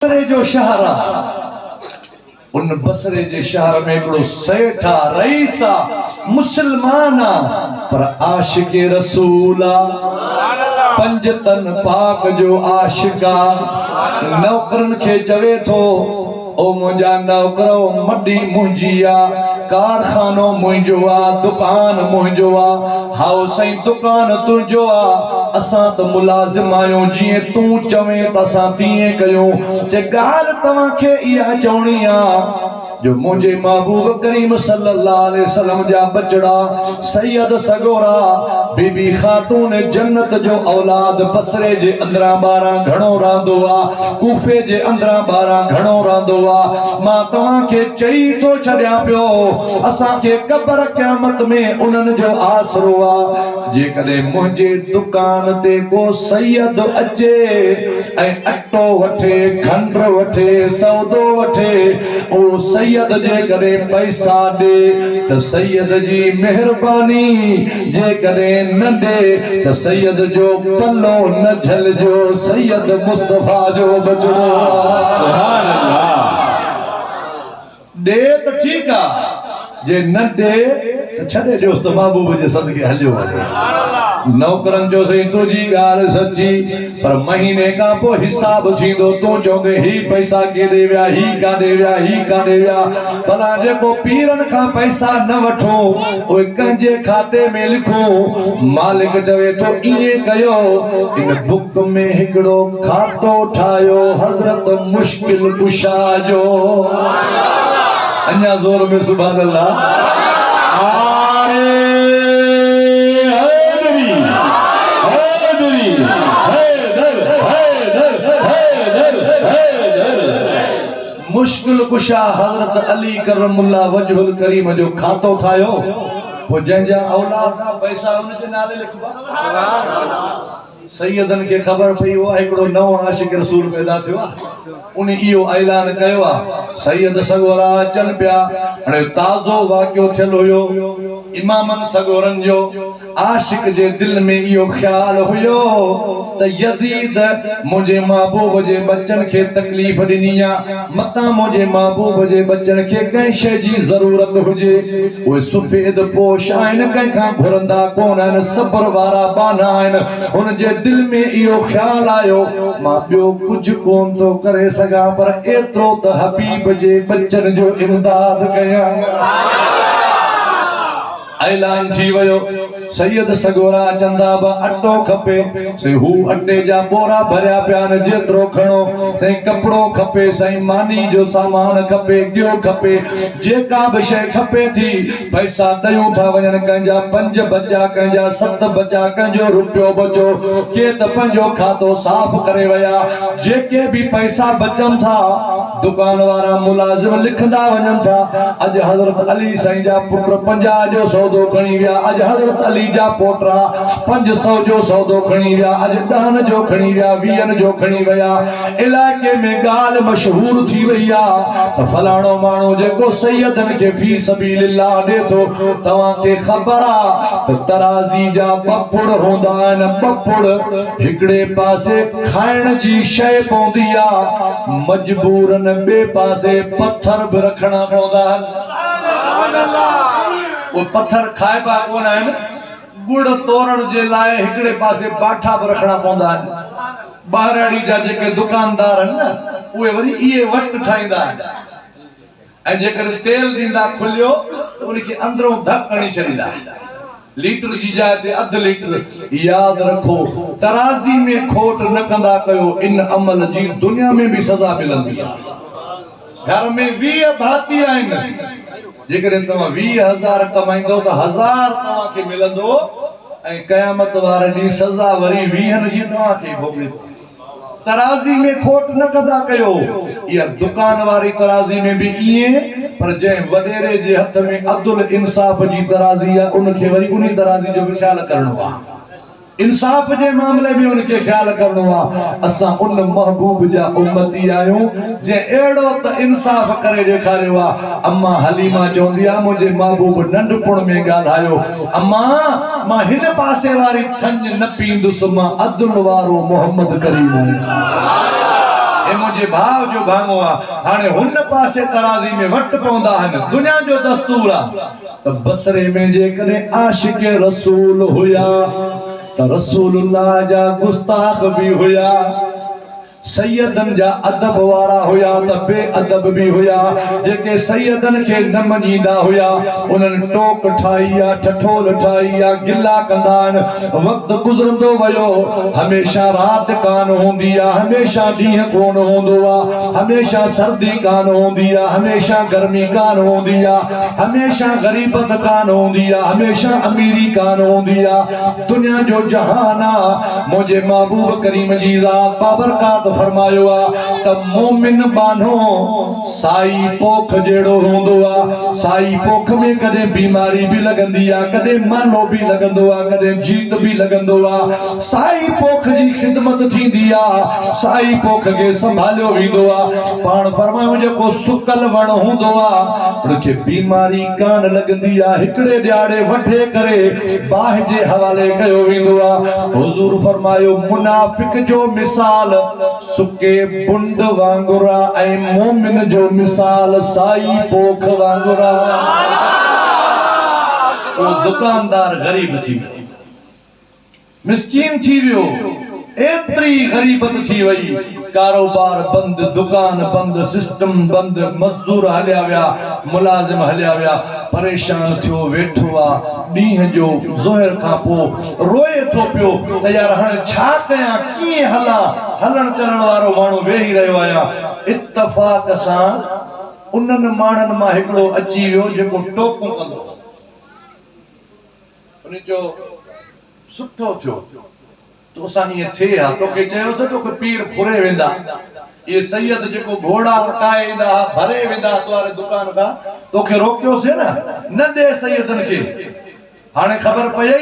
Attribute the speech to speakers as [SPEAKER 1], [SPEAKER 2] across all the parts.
[SPEAKER 1] बसरे जो शहर उन बसरे जे शहर में एकड़ो सेठा रईसा मुसलमाना पर आशिक रसूला पंज तन पाक जो आशिका नौकरन के चवे थो ओ मुंजा नौकरो मडी मुंजिया कारखानो मुंजो आ दुकान मुंजो आ हाउ सही दुकान तुंजो आ असा तो मुलाजिम आयो जी तू चवे तसा तीए कयो जे गाल तवा के इया चवणी आ जो मुझे महबूब करीम सल्लल्लाहु अलैहि वसल्लम जा बचड़ा सैयद सगोरा बीबी खातून जन्नत जो औलाद बसरे जे अंदरा 12 घणो रांदो आ कूफे जे अंदरा 12 घणो रांदो आ मां तवा के चई तो छड्या पियो असा के कब्र क़यामत में उनन जो आसरो आ जे कदे मुझे दुकान ते को सैयद अचे ए अटो वठे खंड वठे सौदो वठे ओ सैयद जे करे पैसा दे त सैयद जी मेहरबानी जे करे न दे त सैयद जो पल्लो न झल जो सैयद मुस्तफा जो बचड़ो सुभान अल्लाह दे त ठीक आ जे न दे त छडे जो त महबूब जे सदके हलियो वञे नौकरन जो सही तुझी गाल सच्ची पर महीने का पो हिसाब थींदो तू चोगे ही पैसा के देव्या ही का देव्या भला जेको पीरन का पैसा न वठो ओए कंजे खाते में लिखो मालिक चवे तो इए कयो इन बुक में हिकड़ो खातो ठायो हजरत मुश्किल कुशा जो अन्या जोर में सुभान अल्लाह मुश्किल कुशा हजरत अली करमुल्लाह वजहुल करीम जो खातो ठायो पो जंजा औलाद का पैसा उनके नाले लिखवा सुभान अल्लाह सैयदन के खबर पई वो एकड़ो नओ आशिक रसूल पैदा थियो उन इयो ऐलान कयो सैयद सगोरा चल पिया अने ताजो वाक्यो थियल हुयो इमामन सगोरन जो आशिक जे दिल में इयो ख्याल हुयो त यजीद मुझे महबूब जे बच्चन के तकलीफ दिनिया मता मुझे महबूब जे बच्चन के कई शे जी जरूरत हुजे वो सफेद पोश आइन कई का घुरंदा कोन आइन सबर वारा बाना आइन उन जे दिल में इयो ख्याल आयो मां पियो कुछ कोन तो करे सगा पर एतरो त हबीब जे बच्चन जो इमदाद कया ऐलान थी वयो सैयद सगोरा चंदाबा अटो खपे से हु अटे जा बोरा भरिया प्यान जेतरो खणो ते कपड़ो खपे सही मानी जो सामान खपे गियो खपे जेका भी शय खपे थी पैसा दयो था वजन कंजा 5 बचा कंजा 7 बचा कंजो रुपयो बचो के त पंजो खातो साफ करे वया जेके भी पैसा बचन था दुकान वाला मुलाजिम लिखंदा वजन था अज हजरत अली साईं जा पुत्र 50 जो सौदो खणी विया अज हजरत अली जा पोटरा 500 जो सौदो खणी विया अज 10 जो खणी विया 20 जो खणी वया इलाके में गाल मशहूर थी वया त फलाणो मानो जेको सैयदन के फी सबीलिल्लाह दे तो तवा के खबर आ त तराजी जा पपुड़ होंदा न पपुड़ हिकड़े पासे खाइण जी शय पौंदी आ मजबूरन बे पासे पत्थर भी रखना पौंदा सुभान अल्लाह वो पत्थर खाए पा कोन आइन गुड़ तोरण जे लाए हिकड़े पासे बाठा भी रखना पौंदा बाहराड़ी जा जेके दुकानदार न उहे वरी इए वट ठाईंदा ऐ जेकर तेल दींदा खुलियो तो उनके अंदरों धकणी छडींदा लीटर की जाए ते अध लीटर याद रखो तराजी में खोट न कंदा कयो इन अमल जी दुनिया में भी सजा मिलंदी घर में 20 भाती आइन जेकर तमा 20,000 कमाइंदो तो 1000 तवा के मिलंदो ए कयामत वारे दी सजा वरी 20 जी तवा के भोगले तराजी में खोट न कदा कयो या दुकान वाली तराजी में भी इए पर जे वडेरे जे हथ में अदुल इंसाफ जी तराजी है उनके वरी उनी तराजी जो भी ख्याल करनो आ इंसाफ जे मामले में उनके ख्याल करनो आ असा उन महबूब जा उम्मती आयो जे एड़ो त इंसाफ करे देखारियो आ अम्मा हलीमा चोंदी आ मुझे महबूब नंढपुण में गालायो अम्मा मां हिन पासे वारी थंज न पींदुस मां अदुल वारो मोहम्मद करीम हे मुझे भाव जो भाङो आ हाणे हुन पासे तराज़ी में वट पवंदा आहिनि दुनिया जो दस्तूर आ त बसरे में जेकॾहिं आशिक रसूल हुया त रसूलुल्लाह जा गुस्ताख भी हुया सैयदन जा अदब वारा हुया त बेअदब भी हुया जेके सैयदन के न मञींदा हुया उन्हनि टोक ठाही आ ठठोल ठाही आ गिला कंदा आहिनि वक्त गुज़रंदो वयो हमेशा रात कान हूंदी आ हमेशा ॾींहुं कोन हूंदो आ हमेशा सर्दी कान हूंदी आ हमेशा गर्मी कान हूंदी आ हमेशा गरीबत कान हूंदी आ हमेशा अमीरी कान हूंदी आ दुनिया जो जहान आ मुझे महबूब करीम जी ज़ात बाबरकात फरमायो आ त मोमिन बानो साई पोख जेड़ो होंदो आ साई पोख में कदे बीमारी भी लगंदी आ कदे मालो भी लगंदो आ कदे जीत भी लगंदो आ साई पोख जी खिदमत थींदी आ साई पोख के संभालियो वेंदो आ पाण फरमायो जेको सुकल वण होंदो आ उनखे बीमारी कान लगंदी आ हिकड़े ॾियाड़े वठे करे बाह जे हवाले कयो वेंदो आ हुजूर फरमायो मुनाफिक जो मिसाल सुके बुंड वांगुरा ऐं मोमिन जो मिसाल साई पोख वांगुरा वो दुकानदार गरीब थी मिस्कीन थी वियो एतरी गरीबत थी वई कारोबार बंद दुकान बंद सिस्टम बंद मजदूर हलिया विया मुलाजिम हलिया विया परेशान थियो वेठो आ ॾींहं जो ज़ोहर खां पोइ रोए थो पियो त यार हाणे छा कयां कीअं हलां हलण करण वारो माण्हू वेही रहियो आहियां इत्तफ़ाक़ सां उन्हनि माण्हुनि मां हिकिड़ो अची वियो जेको टोकूं कंदो उन जो सुठो थियो तो सानी थे हा तोके चयो से तोके पीर फुरे वेंदा ये सैयद जेको घोड़ा कायदा भरे वेंदा तोरे दुकान का तोके रोकियो से न दे सैयदन के हाने खबर पई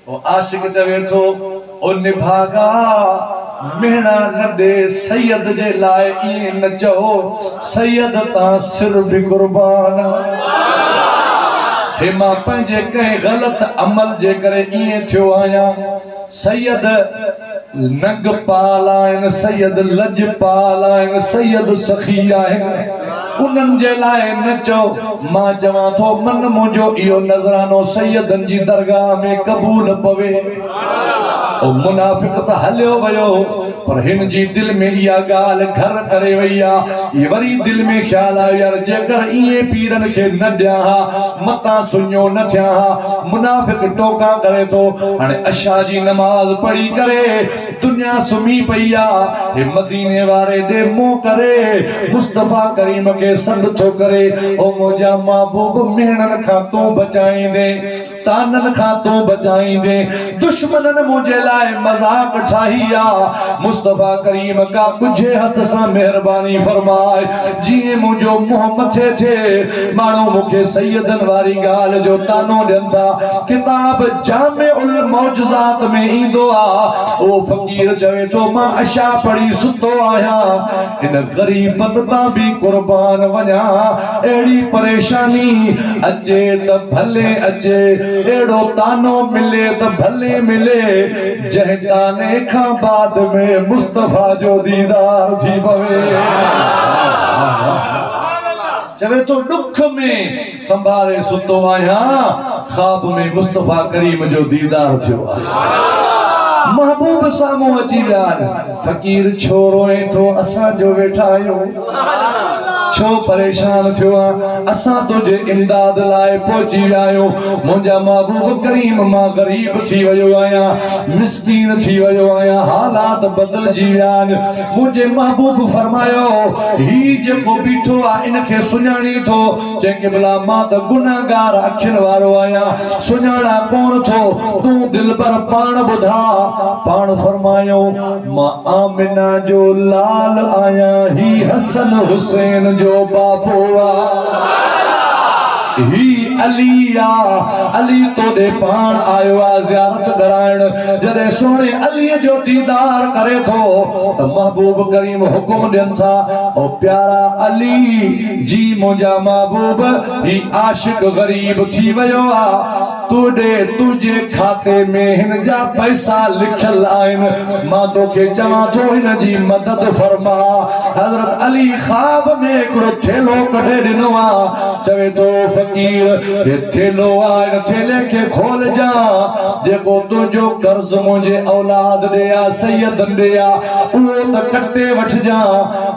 [SPEAKER 1] ओ आशिक चवे थो ओ निभागा मेहना न दे सैयद जे लाए ई न चओ सैयद ता सिर भी कुर्बान हे मां पंहिंजे कंहिं ग़लत अमल जे करे इएं थियो आहियां सैयद नग पाल आहिनि सैयद लज पाल आहिनि सैयद सखी आहिनि उन्हनि जे लाइ न चओ मां चवां थो मन मुंहिंजो इहो नज़रानो सैयदनि जी दरगाह में क़बूल पवे ओ मुनाफिक त हलियो वयो पर हिन जी दिल में इहा ॻाल्हि घर करे वई आहे ये वरी दिल में ख़्याल आयो यार जेकर इहे पीरनि खे न ॾियां हा मतां सुञो न थियां हा मुनाफिक टोका करे थो हाणे अशा जी नमाज़ पढ़ी करे दुनिया सुम्ही पई आहे हे मदीने वारे दे मुंहुं करे मुस्तफा करीम के सॾु थो करे ओ मुंहिंजा महबूब मेहणनि खां तूं बचाईंदे ताननि खां तूं बचाईंदे दुश्मननि मुंहिंजे लाइ मज़ाक ठाही आहे मुस्तफा करीम का तुझे हथ सां मेहरबानी फरमाए जीअं मुंहिंजो मुंहुं मथे थिए माण्हू मूंखे सैयदनि वारी ॻाल्हि जो तानो ॾियनि था किताब जामिउल मौजज़ात में ईंदो आहे ओ फकीर चवे थो मां अशा पढ़ी सुतो आहियां इन ग़रीबत तां बि कुर्बान वञा अहिड़ी परेशानी अचे त भले अचे एड़ो तानो मिले त भले मिले जंहिं ताने खां बाद में मुस्तफा जो दीदार थी पवे चवे तो दुख में संभाले सुतो आहियां ख्वाब में मुस्तफा करीम जो दीदार थियो महबूब सामू अची विया फकीर छो रोए थो असां जो वेठा आहियूं छो परेशान थियो असां तुझे इमदाद लाए पहुची विया आहियूं मुंहिंजा महबूब करीम मां गरीब थी वियो आहियां मिस्कीन थी वियो आहियां हालात बदलजी विया आहिनि मुंहिंजे महबूब फरमायो ही जेको बीठो आहे इनखे सुञाणी थो जंहिंखे भला मां त गुनाहगार अखियुनि वारो आहियां सुञाणा कोन थो तूं दिलबर पाण ॿुधा पाण फरमायो मां आमिना जो लाल आहियां ही हसन हुसैन जो बाबो ही अलिया अली तोड़े पान आयो आ ज़ियारत कराइण जॾहिं सोने अली जो दीदार करे थो त महबूब करीम हुकुम ॾियनि था ओ प्यारा अली जी मुंहिंजा महबूब ही आशिक गरीब थी वियो आ तुडे तुझे खाते में हिन जा पैसा लिखल आइन मां तोखे चवां थो हिन जी मदद फरमा। हजरत अली ख्वाब में हिकिड़ो थेलो कढे ॾिनो आहे चवे थो फ़कीर हे थेलो आहे हिन थेले खे खोल जा जेको तुंहिंजो कर्ज़ मुंहिंजे औलाद ॾे आहे सैयदनि ॾे आहे उहो त कटे वठिजां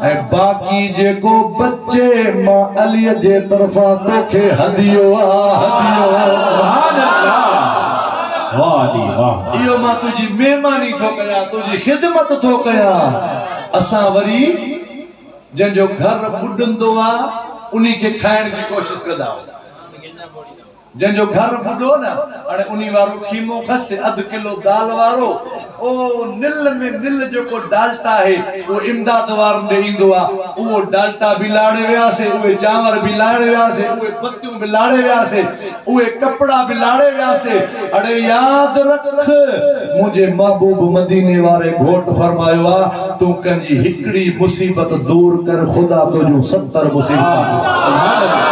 [SPEAKER 1] ऐं बाक़ी जेको बचे मां अलीअ जे तरफ़ां तोखे हदियो आहे सुभान अल्लाह।
[SPEAKER 2] वाह वाह
[SPEAKER 1] इहो मां तुंहिंजी महिमानी थो कयां तुंहिंजी ख़िदमत थो कयां। असां वरी जंहिंजो घर ॿुॾंदो आहे उन्ही खे खाइण जी कोशिश कंदा आहियूं। जंहिंजो घर ॿुॾो न हाणे उन्ही वारो खीमो खस अधु किलो दाल वारो ओ निल में निल जेको डाल्टा आहे उहो इमदाद वारनि ॾे ईंदो आहे उहो डाल्टा बि लाड़े वियासीं उहे चांवर बि लाड़े वियासीं उहे पतियूं बि लाड़े वियासीं उहे कपिड़ा बि लाड़े वियासीं। अड़े यादि रख मुंहिंजे महबूब मदीने वारे घोट फरमायो आहे तूं कंहिंजी हिकिड़ी मुसीबत दूर कर ख़ुदा तुंहिंजूं 70 मुसीबत सुभान अल्लाह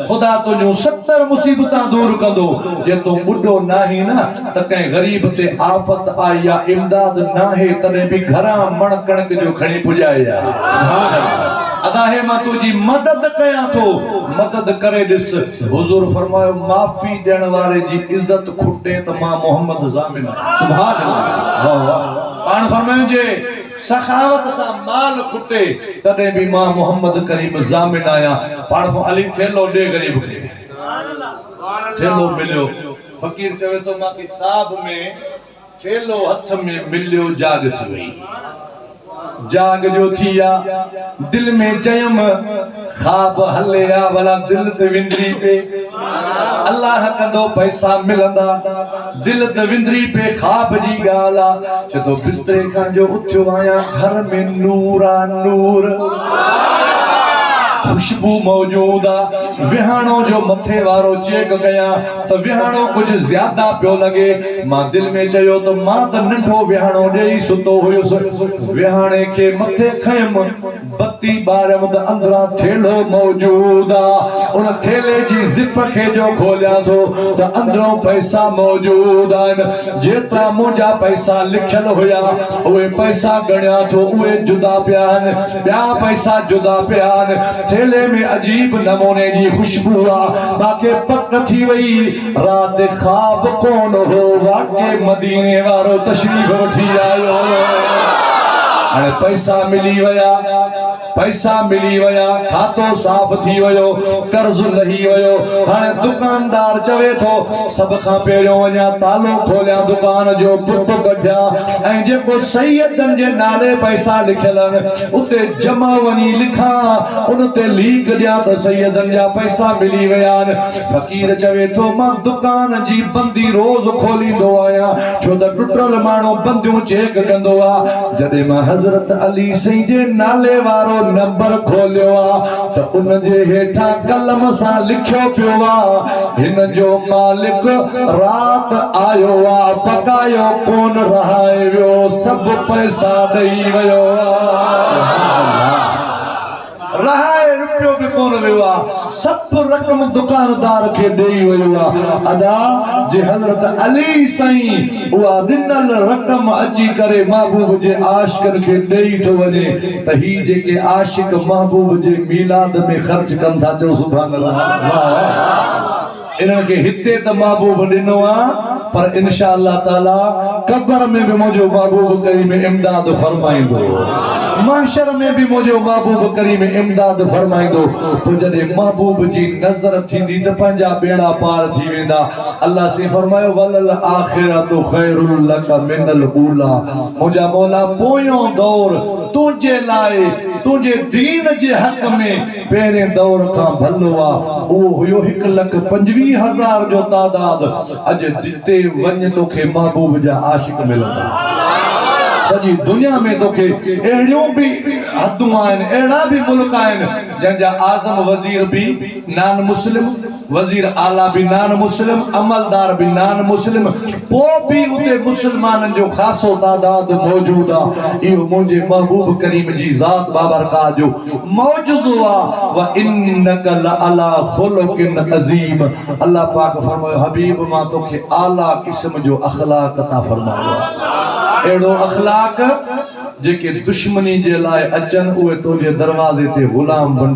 [SPEAKER 1] खुदा तुझू 70 मुसीबत दूर कंदो। जे तू बुढ़ो नाही न त कंहिं गरीब ते आफत आई या इमदाद नाहे तॾहिं बि घरां मण कणक जो खणी पुॼाए जा सुभान अल्लाह। अदा है मां तुझी मदद कयां थो मदद करे ॾिस। हुजूर फरमायो माफ़ी ॾियण वारे जी इज्जत खुटे त मां मोहम्मद ज़ामिन सुभान अल्लाह। वाह वाह पाण फरमायो जे सखावत सा माल खुटे तॾहिं बि मां मोहम्मद करीम ज़ामिन आहियां। पाण अली थेलो ॾे गरीब खे थेलो मिलियो फ़कीर चवे थो मां किताब में थेलो हथ में मिलियो जाग थी वई जाग जो थी आ दिल में चयम ख्वाब हले आ भला दिल ते विंदरी पे अल्लाह कंदो पैसा मिलंदा दिल ते विंदरी पे ख्वाब जी गाला छो बिस्तरे खां जो उथियो आया घर में नूर आ नूर खुशबू मौजूद आ विहाणो जो मथे वारो चेक कया तो विहाणो कुछ ज्यादा पियो लगे मां दिल में चयो तो मां त नंढो विहाणो ॾेई सुतो हुयुसि विहाणे खे मथे खयम बत्ती बारम त अंदरा थेलो मौजूद आ उन थेले जी ज़िप खे जो खोलिया थो त अंदरों पैसा मौजूद आहिनि जेतिरा मुंहिंजा पैसा लिखियल हुया उहे पैसा गणिया थो उहे जुदा पिया आहिनि ॿिया पैसा जुदा पिया आहिनि थेले में अजीब नमूने जी खुशबू आ बाके पक थी वई रात ख्वाब कौन हो वाके मदीने वारो तशरीफ वठी आयो अरे पैसा मिली वया खातो साफ थी वयो कर्ज लही वयो हाणे दुकानदार चवे थो सब खां पहिरियों वञा तालो खोलिया दुकान जो पुट कढिया ऐं जेको सैयदन जे नाले पैसा लिखियल उते जमा वनी लिखा उन ते लीक दिया त सैयदन जा पैसा मिली वया फकीर चवे थो मां दुकान जी बंदी रोज खोलींदो आया छो त टुटल माण्हू बंदियूं चेक कंदो आ जॾहिं मां हज़रत अली सही जे नाले वारो नंबर खोलियो आ त उन जे हेठा कलम सां लिखियो पियो आ हिन जो मालिक रात आयो आ पकायो कोन रहाए वियो सब पैसा ॾेई वियो रहाए रुपयो भी कोन वियो आ सब रकम दुकानदार के ॾेई वियो आ अदा जे हज़रत अली साईं उहा ॾिनल रकम अची करे महबूब जे आशिकन खे ॾेई थो वञे त ही जेके आशिक महबूब जे मीलाद में ख़र्च कनि था चओ सुभान अल्लाह इन्हनि खे हिते त महबूब ॾिनो आ पर इंशाअल्लाह ताला कब्र में भी मुझो महबूब करीम इमदाद फरमाइंदो महशर में भी मुझो महबूब करीम इमदाद फरमाइंदो तो जॾहिं महबूब जी नज़र थींदी त पंहिंजा बेड़ा पार थी वेंदा अल्लाह से फरमायो वलल आखिरतु खैरुल लक मिनल ऊला मुंहिंजा मौला पोयों दौर तुंहिंजे लाइ तुंहिंजे दीन जे हक़ में पहिरें दौर खां भलो आ उहो हुयो 1,25,000 जो तादाद अॼु जिते वञ तोखे महबूब जा आशिक मिलंदा सॼी दुनिया में तोखे अहिड़ियूं भी हदूं आहिनि, अहिड़ा बि मुल्क आहिनि जंहिंजा आज़म वज़ीर बि नान मुस्लिम, वज़ीर आला बि नान मुस्लिम, अमलदार बि नान मुस्लिम, पोइ बि उते मुस्लमाननि जो ख़ासो तादाद मौजूद आहे। इहो मुंहिंजे महबूब करीम जी ज़ात बाबरकाह जो मौजूज़ो आहे। व इन्नक लअला खुलुकिन अज़ीम। अल्लाह पाक फरमायो हबीब मां तोखे आला क़िस्म जो अखलाक अता फरमायो आहे। अहिड़ो अखलाक जेके दुश्मनी जे लाइ अचनि उहे तुंहिंजे दरवाज़े ते ग़ुलाम बन